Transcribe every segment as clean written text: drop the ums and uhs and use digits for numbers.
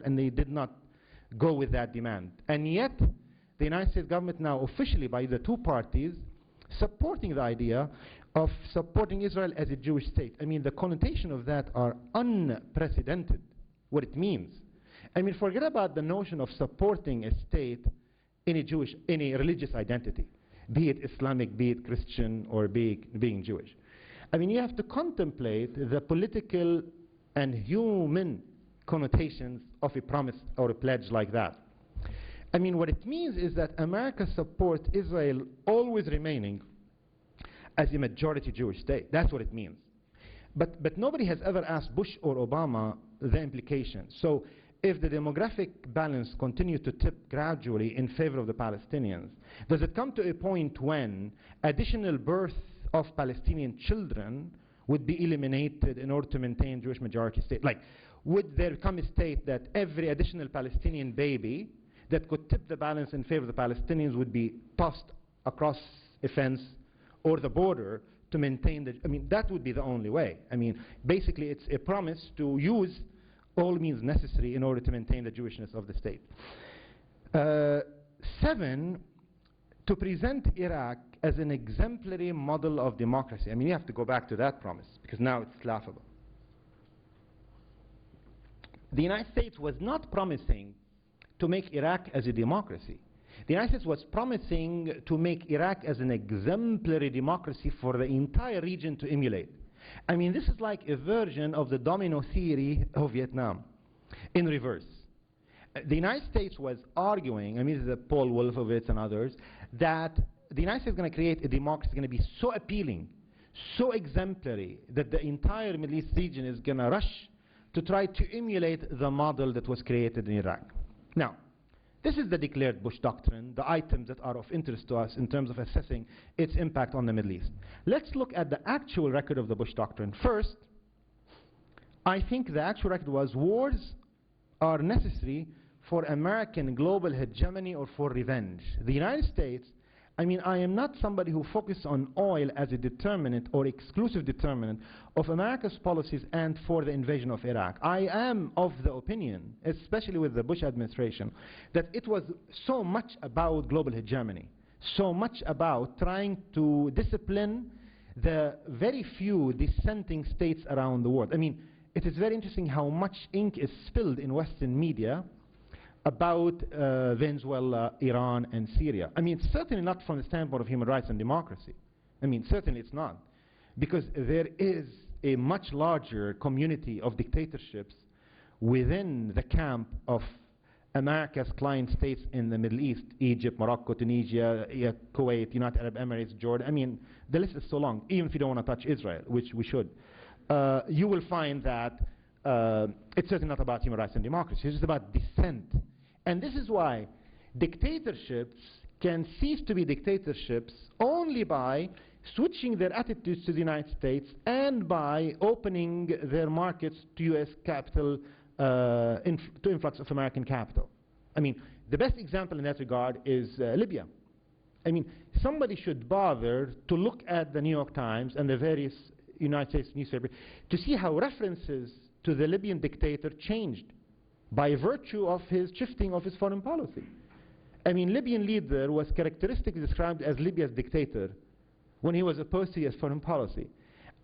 and they did not go with that demand. And yet, the United States government now officially, by the two parties, supporting the idea of supporting Israel as a Jewish state. I mean, the connotation of that are unprecedented, what it means. I mean, forget about the notion of supporting a state in a religious identity, be it Islamic, be it Christian, or being Jewish. I mean, you have to contemplate the political and human connotations of a promise or a pledge like that. I mean, what it means is that America supports Israel always remaining as a majority Jewish state. That's what it means. But nobody has ever asked Bush or Obama the implications. So if the demographic balance continues to tip gradually in favor of the Palestinians, does it come to a point when additional birth of Palestinian children would be eliminated in order to maintain Jewish majority state? Like, would there come a state that every additional Palestinian baby that could tip the balance in favor of the Palestinians would be tossed across a fence or the border to maintain the, I mean, that would be the only way. I mean, basically it's a promise to use all means necessary in order to maintain the Jewishness of the state. 7, to present Iraq as an exemplary model of democracy. I mean, you have to go back to that promise, because now it's laughable. The United States was not promising to make Iraq as a democracy. The United States was promising to make Iraq as an exemplary democracy for the entire region to emulate. I mean, this is like a version of the domino theory of Vietnam in reverse. The United States was arguing, I mean, this is Paul Wolfowitz and others, that the United States is going to create a democracy going to be so appealing, so exemplary, that the entire Middle East region is going to rush to try to emulate the model that was created in Iraq. Now, this is the declared Bush doctrine, the items that are of interest to us in terms of assessing its impact on the Middle East. Let's look at the actual record of the Bush doctrine. First, I think the actual record was wars are necessary for American global hegemony or for revenge. The United States, I mean, I am not somebody who focuses on oil as a determinant or exclusive determinant of America's policies and for the invasion of Iraq. I am of the opinion, especially with the Bush administration, that it was so much about global hegemony, so much about trying to discipline the very few dissenting states around the world. I mean, it is very interesting how much ink is spilled in Western media about Venezuela, Iran, and Syria. I mean, certainly not from the standpoint of human rights and democracy. I mean, certainly it's not. Because there is a much larger community of dictatorships within the camp of America's client states in the Middle East: Egypt, Morocco, Tunisia, Kuwait, United Arab Emirates, Jordan. I mean, the list is so long, even if you don't want to touch Israel, which we should. You will find that it's certainly not about human rights and democracy. It's just about dissent. And this is why dictatorships can cease to be dictatorships only by switching their attitudes to the United States and by opening their markets to U.S. capital, to influx of American capital. I mean, the best example in that regard is Libya. I mean, somebody should bother to look at the New York Times and the various United States newspapers to see how references to the Libyan dictator changed by virtue of his shifting of his foreign policy. I mean, Libyan leader was characteristically described as Libya's dictator when he was opposed to his foreign policy.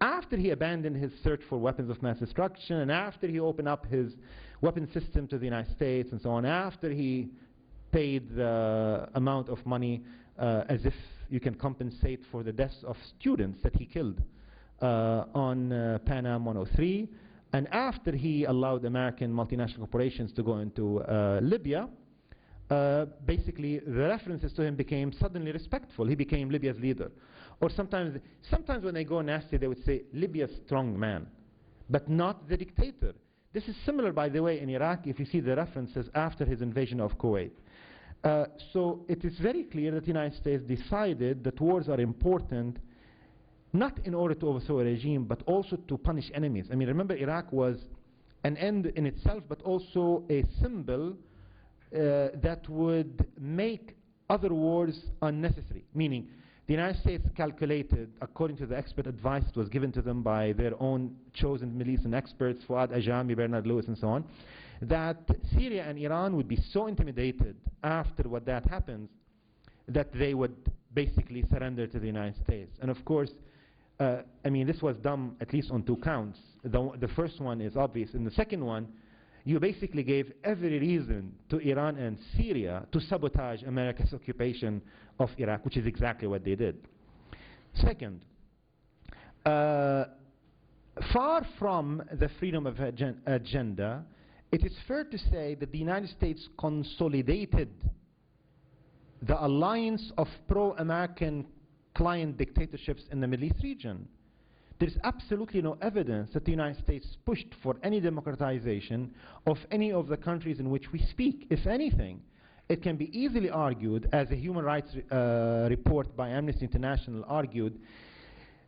After he abandoned his search for weapons of mass destruction, and after he opened up his weapon system to the United States and so on, after he paid the amount of money as if you can compensate for the deaths of students that he killed on Pan Am 103, and after he allowed American multinational corporations to go into Libya, basically the references to him became suddenly respectful. He became Libya's leader. Or sometimes when they go nasty, they would say Libya's strong man, but not the dictator. This is similar, by the way, in Iraq, if you see the references after his invasion of Kuwait. So it is very clear that the United States decided that wars are important not in order to overthrow a regime, but also to punish enemies. I mean, remember, Iraq was an end in itself, but also a symbol that would make other wars unnecessary. Meaning, the United States calculated, according to the expert advice that was given to them by their own chosen Middle Eastern experts, Fuad Ajami, Bernard Lewis, and so on, that Syria and Iran would be so intimidated after what that happens that they would basically surrender to the United States. And of course, I mean, this was done at least on 2 counts. The first one is obvious. And the second one, you basically gave every reason to Iran and Syria to sabotage America's occupation of Iraq, which is exactly what they did. Second, far from the freedom of agenda, it is fair to say that the United States consolidated the alliance of pro-American client dictatorships in the Middle East region. There is absolutely no evidence that the United States pushed for any democratization of any of the countries in which we speak. If anything, it can be easily argued, as a human rights report by Amnesty International argued,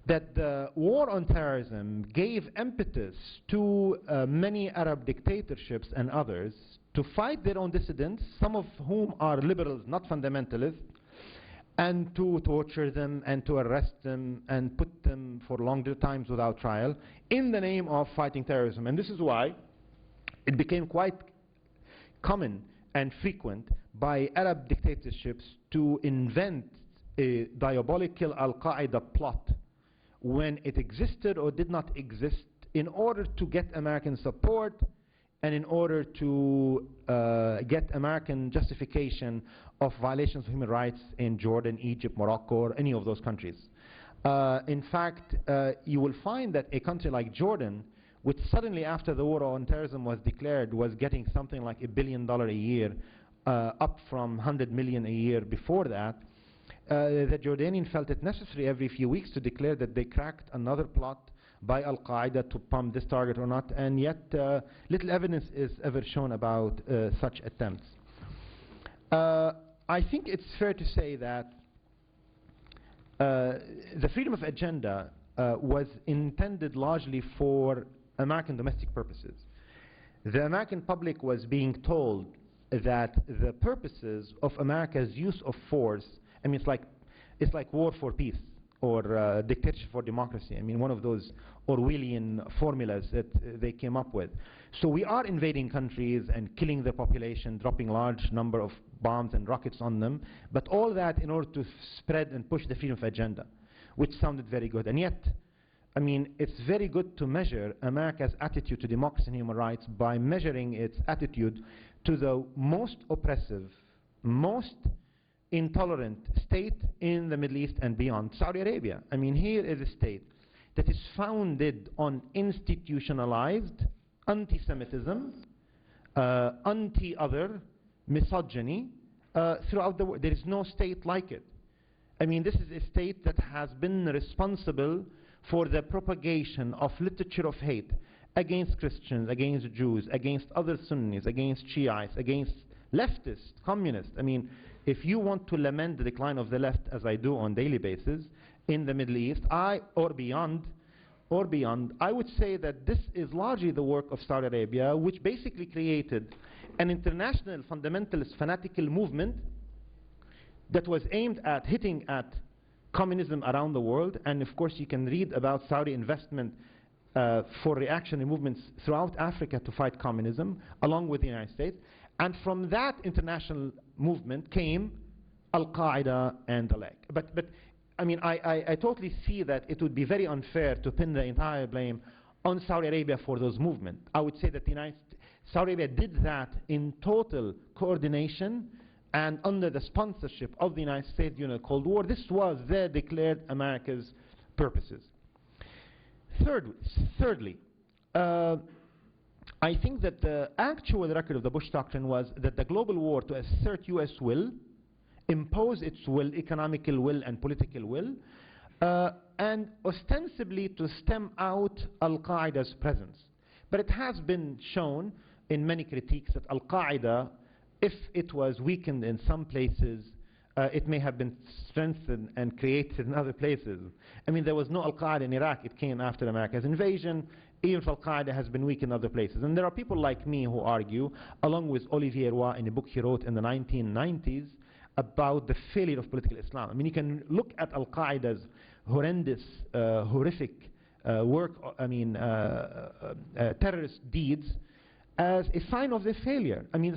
that the war on terrorism gave impetus to many Arab dictatorships and others to fight their own dissidents, some of whom are liberals, not fundamentalists, and to torture them and to arrest them and put them for longer times without trial in the name of fighting terrorism. And this is why it became quite common and frequent by Arab dictatorships to invent a diabolical Al-Qaeda plot when it existed or did not exist in order to get American support and in order to get American justification of violations of human rights in Jordan, Egypt, Morocco, or any of those countries. In fact, you will find that a country like Jordan, which suddenly after the war on terrorism was declared, was getting something like $1 billion a year, up from 100 million a year before that, the Jordanian felt it necessary every few weeks to declare that they cracked another plot by Al-Qaeda to pump this target or not, and yet little evidence is ever shown about such attempts. I think it's fair to say that the freedom of agenda was intended largely for American domestic purposes. The American public was being told that the purposes of America's use of force, I mean, it's like war for peace or dictatorship for democracy. I mean, one of those Orwellian formulas that they came up with. So we are invading countries and killing their population, dropping large number of bombs and rockets on them, but all that in order to spread and push the freedom of agenda, which sounded very good. And yet, I mean, it's very good to measure America's attitude to democracy and human rights by measuring its attitude to the most oppressive, most intolerant state in the Middle East and beyond, Saudi Arabia. I mean, here is a state that is founded on institutionalized anti-Semitism, anti-other, misogyny throughout the world. There is no state like it. I mean, this is a state that has been responsible for the propagation of literature of hate against Christians, against Jews, against other Sunnis, against Shiites, against leftists, communists. I mean, if you want to lament the decline of the left, as I do on a daily basis, in the Middle East, or beyond, I would say that this is largely the work of Saudi Arabia, which basically created an international fundamentalist fanatical movement that was aimed at hitting at communism around the world. And of course, you can read about Saudi investment for reactionary movements throughout Africa to fight communism, along with the United States. And from that international movement came Al-Qaeda and the like. But I mean, I totally see that it would be very unfair to pin the entire blame on Saudi Arabia for those movements. I would say that Saudi Arabia did that in total coordination and under the sponsorship of the United States during the Cold War. This was their declared America's purposes. Thirdly, I think that the actual record of the Bush Doctrine was that the global war to assert U.S. will, impose its will, economical will and political will, and ostensibly to stem out Al-Qaeda's presence. But it has been shown in many critiques that Al-Qaeda, if it was weakened in some places, it may have been strengthened and created in other places. I mean, there was no Al-Qaeda in Iraq. It came after America's invasion. Even if Al-Qaeda has been weak in other places. And there are people like me who argue, along with Olivier Roy in a book he wrote in the 1990s, about the failure of political Islam. I mean, you can look at Al-Qaeda's horrendous, horrific work, terrorist deeds, as a sign of the failure. I mean,